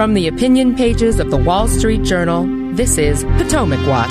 From the opinion pages of the Wall Street Journal, this is Potomac Watch.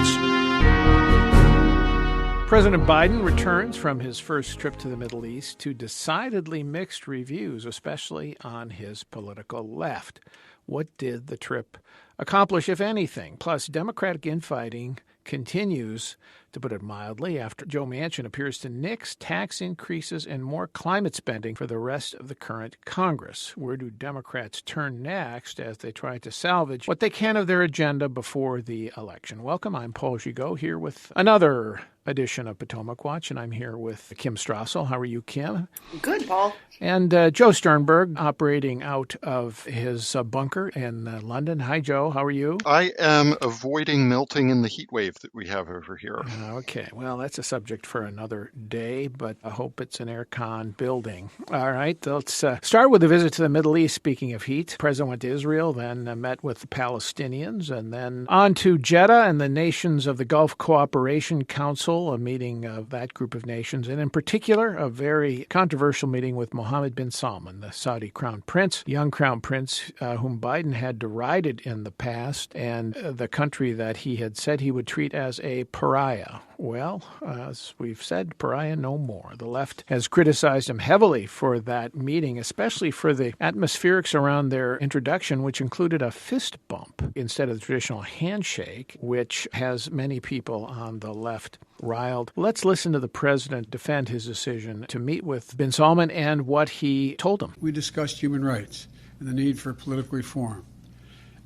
President Biden returns from his first trip to the Middle East to decidedly mixed reviews, especially on his political left. What did the trip accomplish, if anything? Plus, Democratic infighting continues, to put it mildly, after Joe Manchin appears to nix tax increases and more climate spending for the rest of the current Congress. Where do Democrats turn next as they try to salvage what they can of their agenda before the election? Welcome, I'm Paul Gigot, here with another edition of Potomac Watch, and I'm here with Kim Strassel. How are you, Kim? Good, Paul. And Joe Sternberg, operating out of his bunker in London. Hi, Joe. How are you? I am avoiding melting in the heat wave that we have over here. Okay. Well, that's a subject for another day, but I hope it's an aircon building. All right. Let's start with a visit to the Middle East. Speaking of heat, the president went to Israel, then met with the Palestinians, and then on to Jeddah and the nations of the Gulf Cooperation Council, a meeting of that group of nations, and in particular, a very controversial meeting with Mohammed bin Salman, the Saudi crown prince, young crown prince whom Biden had derided in the past, and the country that he had said he would treat as a pariah. Well, as we've said, pariah no more. The left has criticized him heavily for that meeting, especially for the atmospherics around their introduction, which included a fist bump instead of the traditional handshake, which has many people on the left riled. Let's listen to the president defend his decision to meet with bin Salman and what he told him. We discussed human rights and the need for political reform.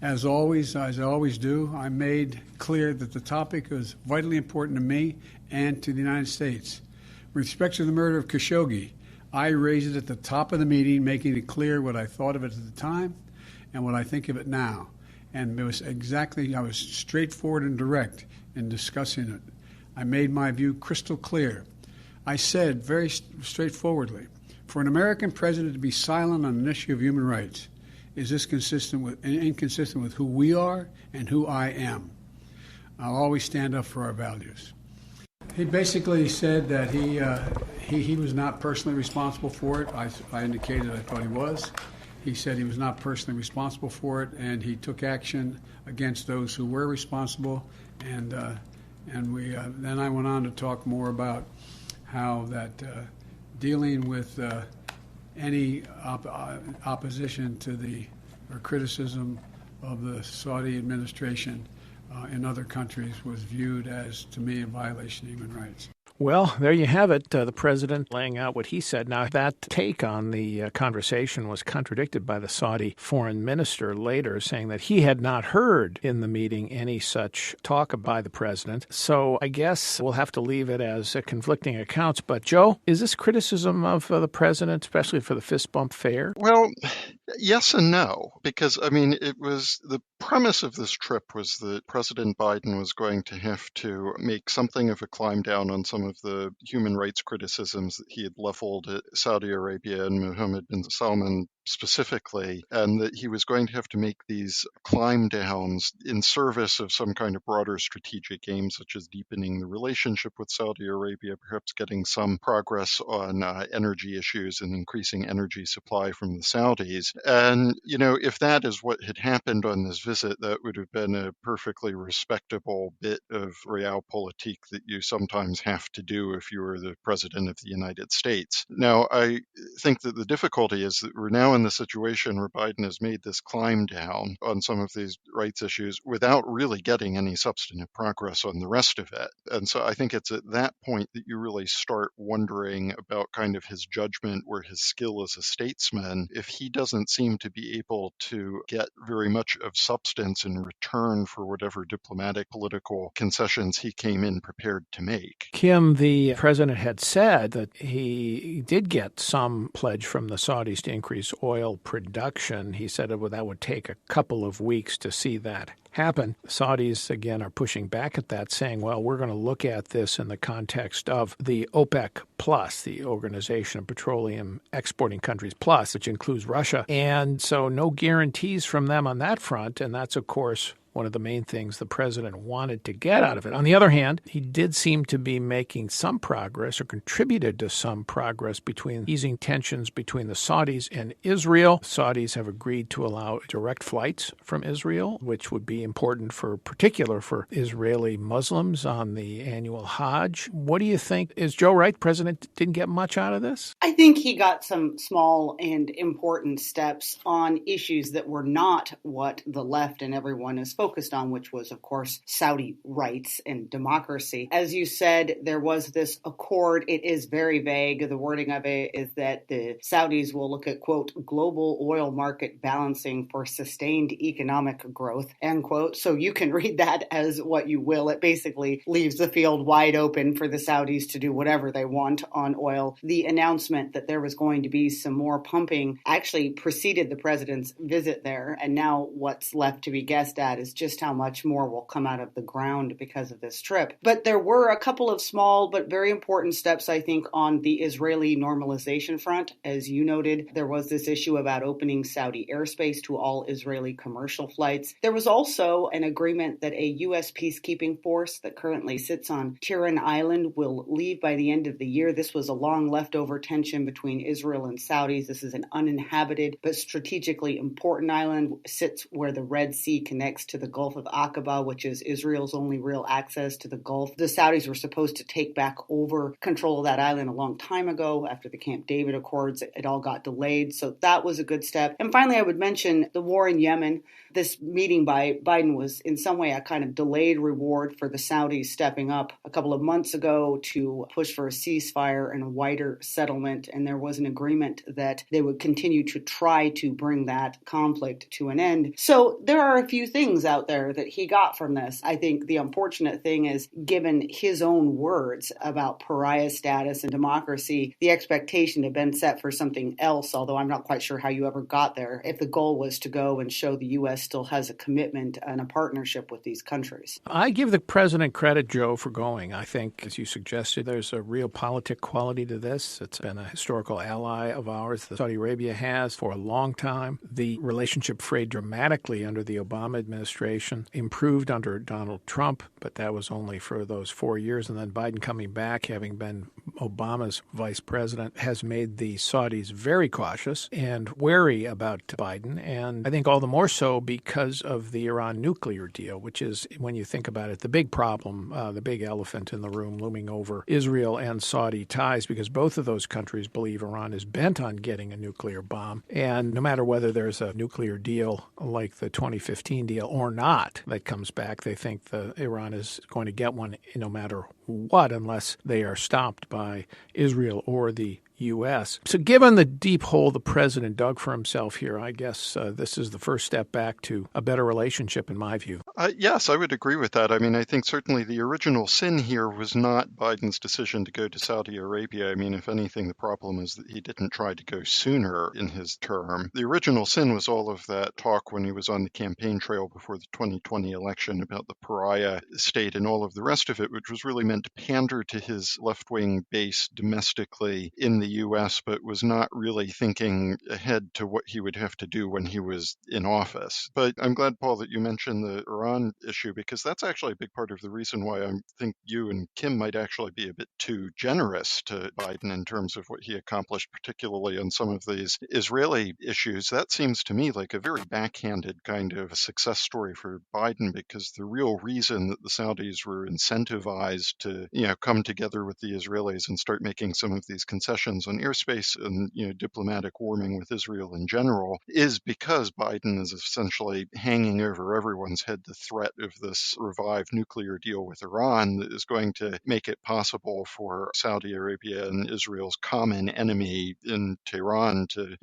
As always, as I always do, I made clear that the topic was vitally important to me and to the United States. With respect to the murder of Khashoggi, I raised it at the top of the meeting, making it clear what I thought of it at the time and what I think of it now. And it was I was straightforward and direct in discussing it. I made my view crystal clear. I said very straightforwardly, for an American president to be silent on an issue of human rights, is this inconsistent with who we are and who I am? I'll always stand up for our values. He basically said that he was not personally responsible for it. I indicated I thought he was. He said he was not personally responsible for it, and he took action against those who were responsible. And then I went on to talk more about how that dealing with any opposition to or criticism of the Saudi administration in other countries was viewed as, to me, a violation of human rights. Well, there you have it, the president laying out what he said. Now, that take on the conversation was contradicted by the Saudi foreign minister later, saying that he had not heard in the meeting any such talk by the president. So I guess we'll have to leave it as conflicting accounts. But, Joe, is this criticism of the president, especially for the fist bump, fair? Well, yes and no, because, it was the premise of this trip was that President Biden was going to have to make something of a climb down on some of the human rights criticisms that he had leveled at Saudi Arabia and Mohammed bin Salman specifically, and that he was going to have to make these climb downs in service of some kind of broader strategic aim, such as deepening the relationship with Saudi Arabia, perhaps getting some progress on energy issues and increasing energy supply from the Saudis. And, if that is what had happened on this visit, that would have been a perfectly respectable bit of realpolitik that you sometimes have to do if you were the president of the United States. Now, I think that the difficulty is that we're now in the situation where Biden has made this climb down on some of these rights issues without really getting any substantive progress on the rest of it. And so I think it's at that point that you really start wondering about kind of his judgment or his skill as a statesman, if he doesn't seem to be able to get very much of substance in return for whatever diplomatic, political concessions he came in prepared to make. Kim, the president had said that he did get some pledge from the Saudis to increase oil production. He said that would take a couple of weeks to see that happen. The Saudis, again, are pushing back at that, saying, well, we're going to look at this in the context of the OPEC Plus, the Organization of Petroleum Exporting Countries Plus, which includes Russia. And so no guarantees from them on that front. And that's, of course, one of the main things the president wanted to get out of it. On the other hand, he did seem to be making some progress or contributed to some progress between easing tensions between the Saudis and Israel. Saudis have agreed to allow direct flights from Israel, which would be important particular for Israeli Muslims on the annual Hajj. What do you think? Is Joe right? The president didn't get much out of this? I think he got some small and important steps on issues that were not what the left and everyone is focused on, which was, of course, Saudi rights and democracy. As you said, there was this accord. It is very vague. The wording of it is that the Saudis will look at, quote, global oil market balancing for sustained economic growth, end quote. So you can read that as what you will. It basically leaves the field wide open for the Saudis to do whatever they want on oil. The announcement that there was going to be some more pumping actually preceded the president's visit there. And now what's left to be guessed at is just how much more will come out of the ground because of this trip. But there were a couple of small but very important steps, I think, on the Israeli normalization front. As you noted, there was this issue about opening Saudi airspace to all Israeli commercial flights. There was also an agreement that a U.S. peacekeeping force that currently sits on Tiran Island will leave by the end of the year. This was a long leftover tension between Israel and Saudis. This is an uninhabited but strategically important island. It sits where the Red Sea connects to the Gulf of Aqaba, which is Israel's only real access to the Gulf. The Saudis were supposed to take back over control of that island a long time ago after the Camp David Accords. It all got delayed, so that was a good step. And finally, I would mention the war in Yemen. This meeting by Biden was in some way a kind of delayed reward for the Saudis stepping up a couple of months ago to push for a ceasefire and a wider settlement. And there was an agreement that they would continue to try to bring that conflict to an end. So there are a few things out there that he got from this. I think the unfortunate thing is, given his own words about pariah status and democracy, the expectation had been set for something else, although I'm not quite sure how you ever got there, if the goal was to go and show the U.S. still has a commitment and a partnership with these countries. I give the president credit, Joe, for going. I think, as you suggested, there's a real politic quality to this. It's been a historical ally of ours that Saudi Arabia has for a long time. The relationship frayed dramatically under the Obama administration, improved under Donald Trump, but that was only for those 4 years. And then Biden coming back, having been Obama's vice president, has made the Saudis very cautious and wary about Biden. And I think all the more so because of the Iran nuclear deal, which is, when you think about it, the big problem, the big elephant in the room looming over Israel and Saudi ties, because both of those countries believe Iran is bent on getting a nuclear bomb. And no matter whether there's a nuclear deal like the 2015 deal or not that comes back, they think Iran is going to get one no matter what, unless they are stopped by Israel or the U.S. So given the deep hole the president dug for himself here, I guess this is the first step back to a better relationship, in my view. Yes, I would agree with that. I mean, I think certainly the original sin here was not Biden's decision to go to Saudi Arabia. I mean, if anything, the problem is that he didn't try to go sooner in his term. The original sin was all of that talk when he was on the campaign trail before the 2020 election about the pariah state and all of the rest of it, which was really meant to pander to his left-wing base domestically in the U.S., but was not really thinking ahead to what he would have to do when he was in office. But I'm glad, Paul, that you mentioned the Iran issue, because that's actually a big part of the reason why I think you and Kim might actually be a bit too generous to Biden in terms of what he accomplished, particularly on some of these Israeli issues. That seems to me like a very backhanded kind of a success story for Biden, because the real reason that the Saudis were incentivized to, come together with the Israelis and start making some of these concessions on airspace and, diplomatic warming with Israel in general is because Biden is essentially hanging over everyone's head the threat of this revived nuclear deal with Iran that is going to make it possible for Saudi Arabia and Israel's common enemy in Tehran to,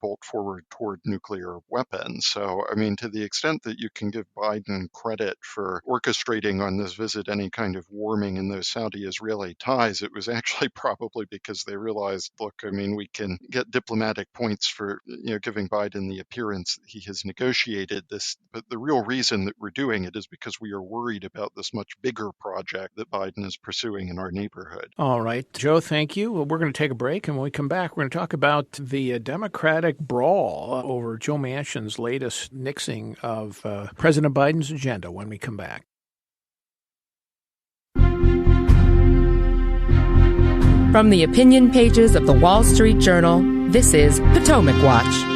bolt forward toward nuclear weapons. So, I mean, to the extent that you can give Biden credit for orchestrating on this visit any kind of warming in those Saudi-Israeli ties, it was actually probably because they realized realized, look, I mean, we can get diplomatic points for, giving Biden the appearance that he has negotiated this. But the real reason that we're doing it is because we are worried about this much bigger project that Biden is pursuing in our neighborhood. All right. Joe, thank you. Well, we're going to take a break, and when we come back, we're going to talk about the Democratic brawl over Joe Manchin's latest nixing of President Biden's agenda when we come back. From the opinion pages of the Wall Street Journal, this is Potomac Watch.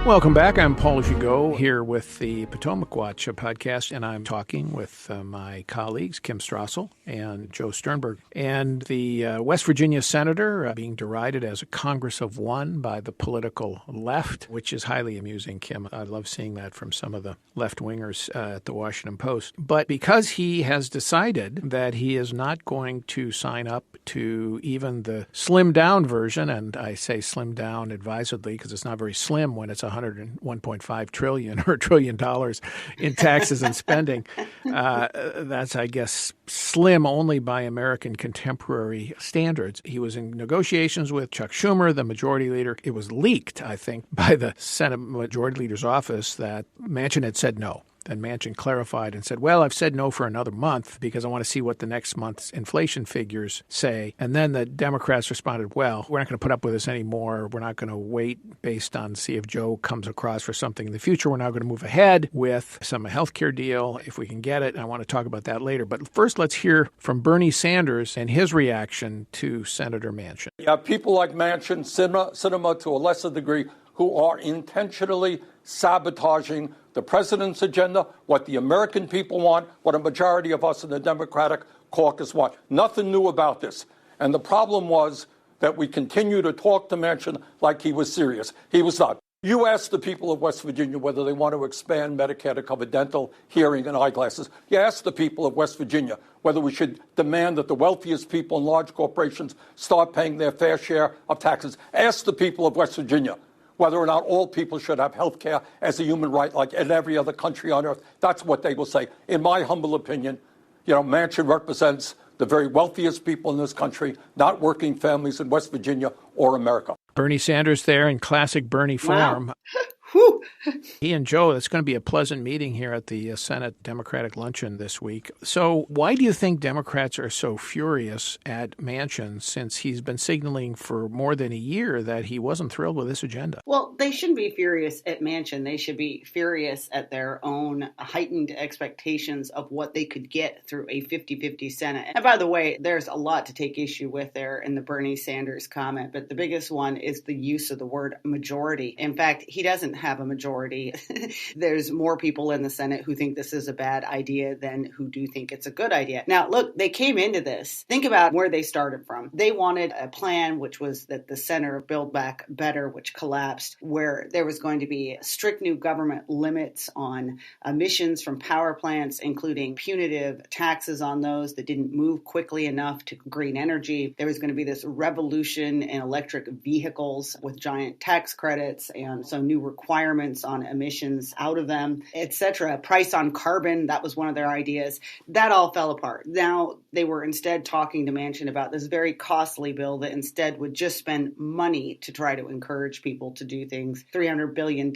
Welcome back. I'm Paul Gigot here with the Potomac Watch podcast, and I'm talking with my colleagues, Kim Strassel and Joe Sternberg. And the West Virginia senator being derided as a Congress of one by the political left, which is highly amusing, Kim. I love seeing that from some of the left-wingers at the Washington Post. But because he has decided that he is not going to sign up to even the slimmed-down version, and I say slimmed down advisedly because it's not very slim when it's $101.5 trillion or $1 trillion in taxes and spending. That's, I guess, slim only by American contemporary standards. He was in negotiations with Chuck Schumer, the majority leader. It was leaked, I think, by the Senate Majority Leader's office that Manchin had said no. Then Manchin clarified and said, well, I've said no for another month because I want to see what the next month's inflation figures say. And then the Democrats responded, well, we're not going to put up with this anymore. We're not going to wait based on see if Joe comes across for something in the future. We're now going to move ahead with some health care deal if we can get it. And I want to talk about that later. But first, let's hear from Bernie Sanders and his reaction to Senator Manchin. You have people like Manchin, Sinema to a lesser degree, who are intentionally sabotaging the president's agenda, what the American people want, what a majority of us in the Democratic caucus want. Nothing new about this. And the problem was that we continue to talk to Manchin like he was serious. He was not. You asked the people of West Virginia whether they want to expand Medicare to cover dental, hearing, and eyeglasses. You asked the people of West Virginia whether we should demand that the wealthiest people in large corporations start paying their fair share of taxes. Ask the people of West Virginia whether or not all people should have health care as a human right like in every other country on earth. That's what they will say. In my humble opinion, Manchin represents the very wealthiest people in this country, not working families in West Virginia or America. Bernie Sanders there in classic Bernie form. Wow. He and Joe, it's going to be a pleasant meeting here at the Senate Democratic Luncheon this week. So why do you think Democrats are so furious at Manchin since he's been signaling for more than a year that he wasn't thrilled with this agenda? Well, they shouldn't be furious at Manchin. They should be furious at their own heightened expectations of what they could get through a 50-50 Senate. And by the way, there's a lot to take issue with there in the Bernie Sanders comment, but the biggest one is the use of the word majority. In fact, he doesn't have a majority. There's more people in the Senate who think this is a bad idea than who do think it's a good idea. Now, look, they came into this. Think about where they started from. They wanted a plan, which was that the center of Build Back Better, which collapsed, where there was going to be strict new government limits on emissions from power plants, including punitive taxes on those that didn't move quickly enough to green energy. There was going to be this revolution in electric vehicles with giant tax credits and some new requirements on emissions out of them, etc. Price on carbon, that was one of their ideas. That all fell apart. Now they were instead talking to Manchin about this very costly bill that instead would just spend money to try to encourage people to do things. $300 billion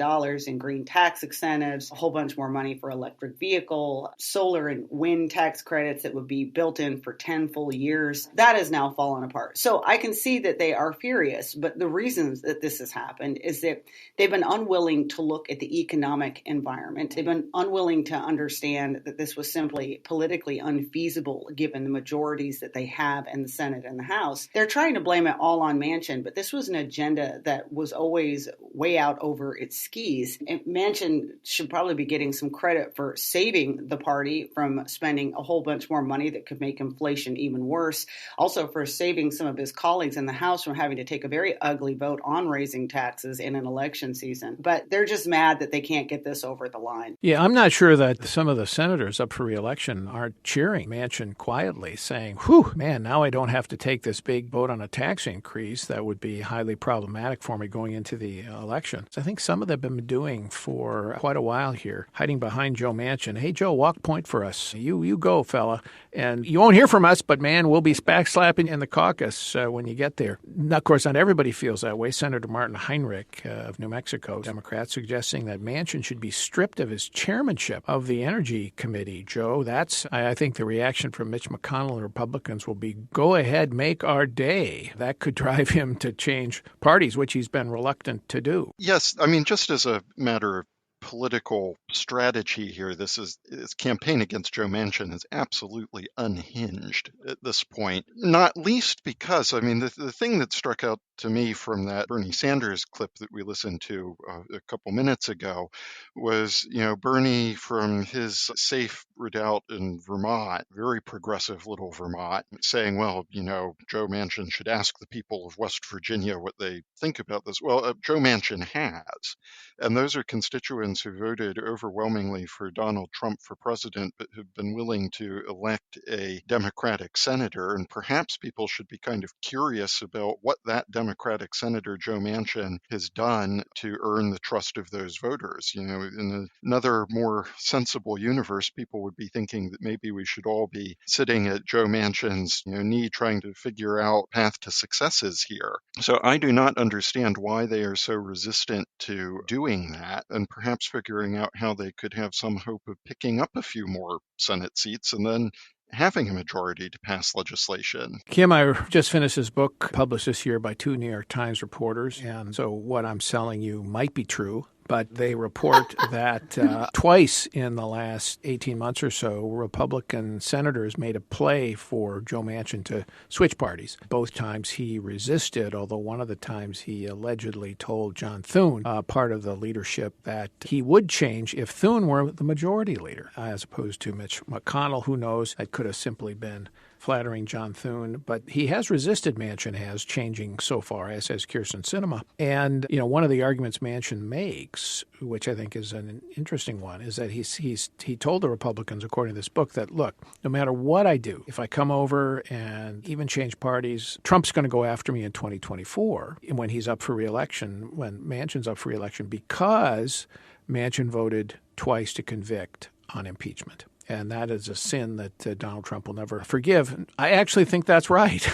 in green tax incentives, a whole bunch more money for electric vehicle, solar and wind tax credits that would be built in for 10 full years. That has now fallen apart. So I can see that they are furious, but the reasons that this has happened is that they've been unwilling to look at the economic environment. They've been unwilling to understand that this was simply politically unfeasible given the majorities that they have in the Senate and the House. They're trying to blame it all on Manchin, but this was an agenda that was always way out over its skis. And Manchin should probably be getting some credit for saving the party from spending a whole bunch more money that could make inflation even worse. Also for saving some of his colleagues in the House from having to take a very ugly vote on raising taxes in an election season. But they're just just mad that they can't get this over the line. Yeah, I'm not sure that some of the senators up for re-election are cheering Manchin quietly, saying, whew, man, now I don't have to take this big vote on a tax increase that would be highly problematic for me going into the election. So I think some of them have been doing for quite a while here, hiding behind Joe Manchin. Hey, Joe, walk point for us. You go, fella. And you won't hear from us, but, man, we'll be backslapping in the caucus when you get there. Now, of course, not everybody feels that way. Senator Martin Heinrich of New Mexico, Democrat, suggesting that Manchin should be stripped of his chairmanship of the Energy Committee. Joe, that's, I think, the reaction from Mitch McConnell and Republicans will be, go ahead, make our day. That could drive him to change parties, which he's been reluctant to do. Yes, I mean, just as a matter of political strategy here, this campaign against Joe Manchin is absolutely unhinged at this point, not least because, I mean, the thing that struck out to me from that Bernie Sanders clip that we listened to a couple minutes ago was, Bernie from his safe redoubt in Vermont, very progressive little Vermont, saying, well, Joe Manchin should ask the people of West Virginia what they think about this. Well, Joe Manchin has. And those are constituents who voted overwhelmingly for Donald Trump for president, but have been willing to elect a Democratic senator. And perhaps people should be kind of curious about what that Democratic Senator Joe Manchin has done to earn the trust of those voters. In another more sensible universe, people would be thinking that maybe we should all be sitting at Joe Manchin's knee trying to figure out path to successes here. So I do not understand why they are so resistant to doing that, and perhaps figuring out how they could have some hope of picking up a few more Senate seats and then having a majority to pass legislation. Kim, I just finished this book published this year by 2 New York Times reporters, and so what I'm selling you might be true. But they report that twice in the last 18 months or so, Republican senators made a play for Joe Manchin to switch parties. Both times he resisted, although one of the times he allegedly told John Thune, part of the leadership, that he would change if Thune were the majority leader, as opposed to Mitch McConnell. Who knows? That could have simply been flattering John Thune, but he has resisted, Manchin has, changing so far, as has Kyrsten Sinema. And, one of the arguments Manchin makes, which I think is an interesting one, is that he told the Republicans, according to this book, that, look, no matter what I do, if I come over and even change parties, Trump's going to go after me in 2024 when he's up for re-election, when Manchin's up for re-election, because Manchin voted twice to convict on impeachment. And that is a sin that Donald Trump will never forgive. I actually think that's right.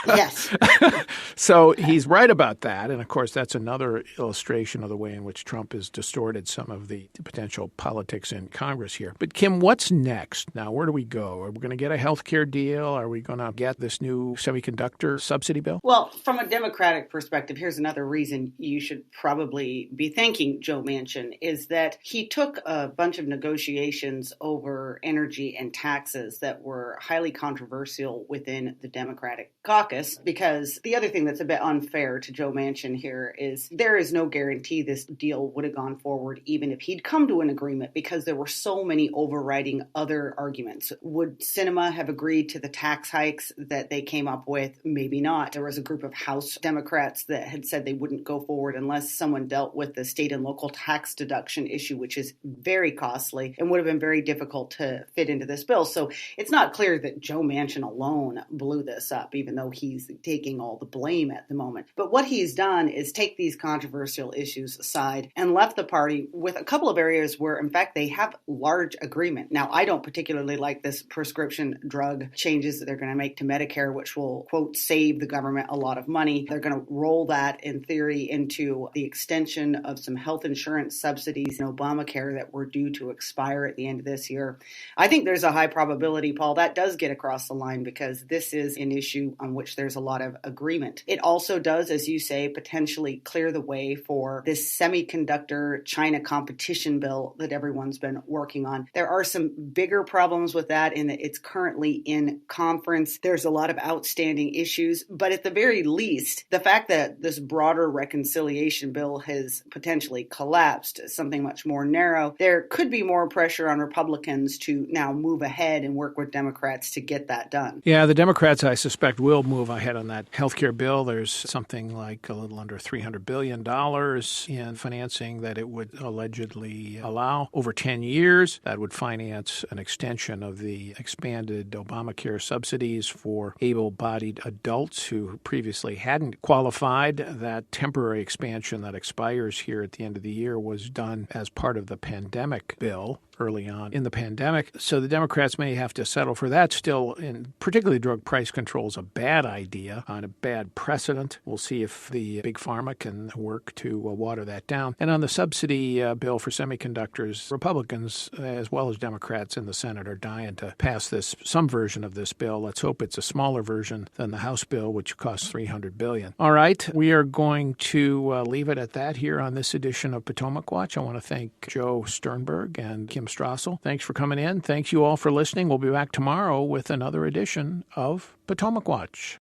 Yes. So he's right about that. And, of course, that's another illustration of the way in which Trump has distorted some of the potential politics in Congress here. But, Kim, what's next? Now, where do we go? Are we going to get a health care deal? Are we going to get this new semiconductor subsidy bill? Well, from a Democratic perspective, here's another reason you should probably be thanking Joe Manchin, is that he took a bunch of negotiations over energy and taxes that were highly controversial within the Democratic caucus, because the other thing that's a bit unfair to Joe Manchin here is there is no guarantee this deal would have gone forward even if he'd come to an agreement, because there were so many overriding other arguments. Would Sinema have agreed to the tax hikes that they came up with? Maybe not. There was a group of House Democrats that had said they wouldn't go forward unless someone dealt with the state and local tax deduction issue, which is very costly and would have been very difficult to fit into this bill. So it's not clear that Joe Manchin alone blew this up, even though he's taking all the blame at the moment. But what he's done is take these controversial issues aside and left the party with a couple of areas where, in fact, they have large agreement. Now, I don't particularly like this prescription drug changes that they're going to make to Medicare, which will, quote, save the government a lot of money. They're going to roll that, in theory, into the extension of some health insurance subsidies in Obamacare that were due to expire at the end of this year. I think there's a high probability, Paul, that does get across the line, because this is an issue on which there's a lot of agreement. It also does, as you say, potentially clear the way for this semiconductor China competition bill that everyone's been working on. There are some bigger problems with that in that it's currently in conference. There's a lot of outstanding issues, but at the very least, the fact that this broader reconciliation bill has potentially collapsed, something much more narrow, there could be more pressure on Republicans Republicans to now move ahead and work with Democrats to get that done. Yeah, the Democrats, I suspect, will move ahead on that healthcare bill. There's something like a little under $300 billion in financing that it would allegedly allow over 10 years. That would finance an extension of the expanded Obamacare subsidies for able-bodied adults who previously hadn't qualified. That temporary expansion that expires here at the end of the year was done as part of the pandemic bill early on in the pandemic. So the Democrats may have to settle for that still. And particularly drug price control is a bad idea on a bad precedent. We'll see if the big pharma can work to water that down. And on the subsidy bill for semiconductors, Republicans as well as Democrats in the Senate are dying to pass some version of this bill. Let's hope it's a smaller version than the House bill, which costs $300 billion. All right, we are going to leave it at that here on this edition of Potomac Watch. I want to thank Joe Sternberg and Kim Strassel. Thanks for coming in. Thanks you all for listening. We'll be back tomorrow with another edition of Potomac Watch.